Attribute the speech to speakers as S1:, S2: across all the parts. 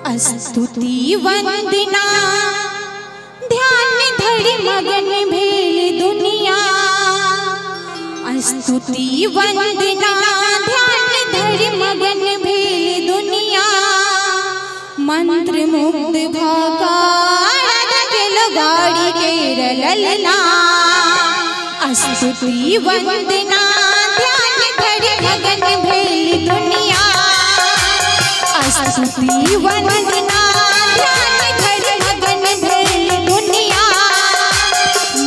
S1: स्तुति वंदना ध्यान धरि मगन भेल दुनिया। स्तुति वंदना ध्यान धरि मगन भेल दुनिया। मंत्र मुग्ध भकार गेल गाड़ी के ललना। स्तुति वंदना ध्यान धरि मगन भेल दुनिया। स्तुति वंदना ध्यान धरि मगन भेल दुनिया।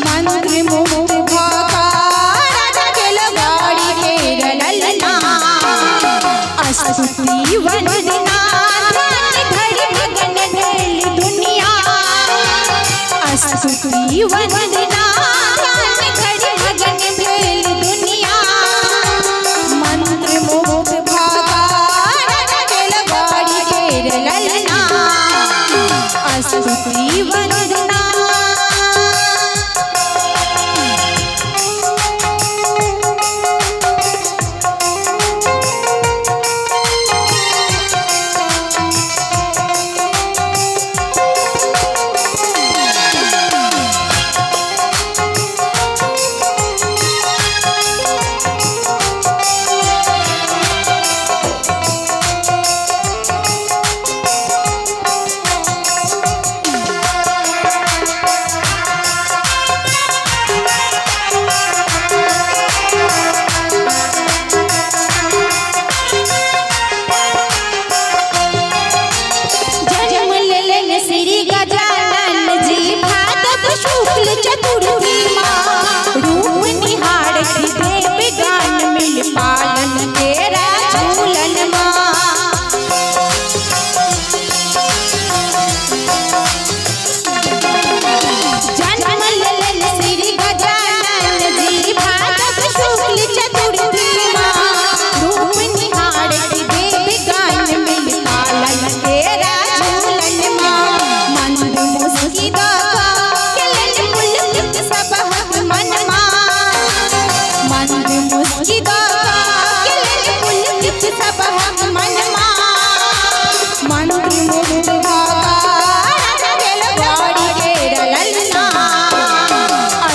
S1: मंत्र मुग्ध भकार गेल गाड़ी के ललना। स्तुति वंदना ध्यान धरि मगन भेल दुनिया। स्तुति वंदना ध्यान धरि मगन भेल दुनिया। मंत्र मुग्ध भकार गेल गाड़ी के ललना। स्तुति वंदना।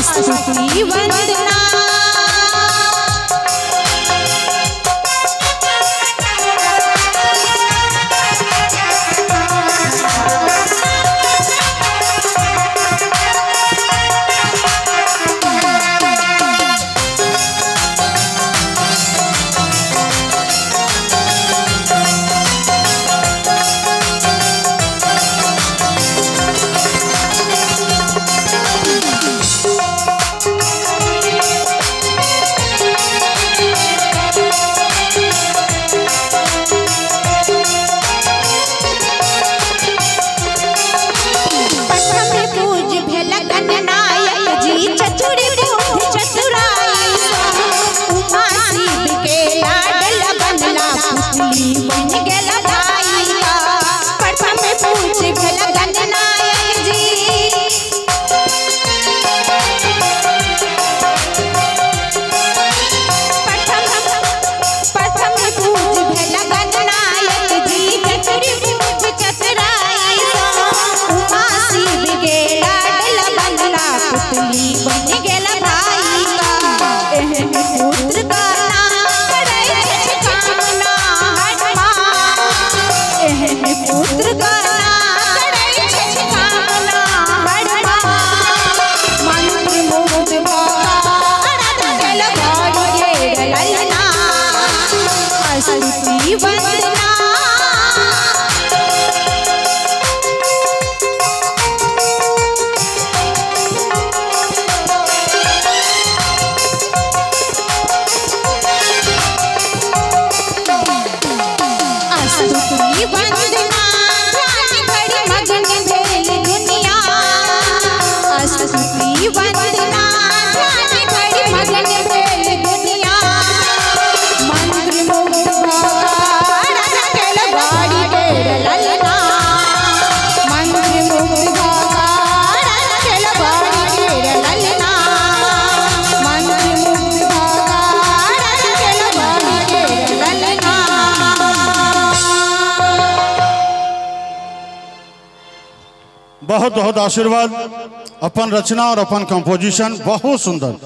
S1: स्तुति वंदना। स्तुति वंदना। स्तुति वंदना ध्यान धरि मगन भेल दुनिया। स्तुति वंदना ध्यान धरि मगन भेल दुनिया। मंत्र मुग्ध भकार
S2: बहुत बहुत आशीर्वाद। अपन रचना और अपन कंपोजिशन बहुत सुंदर।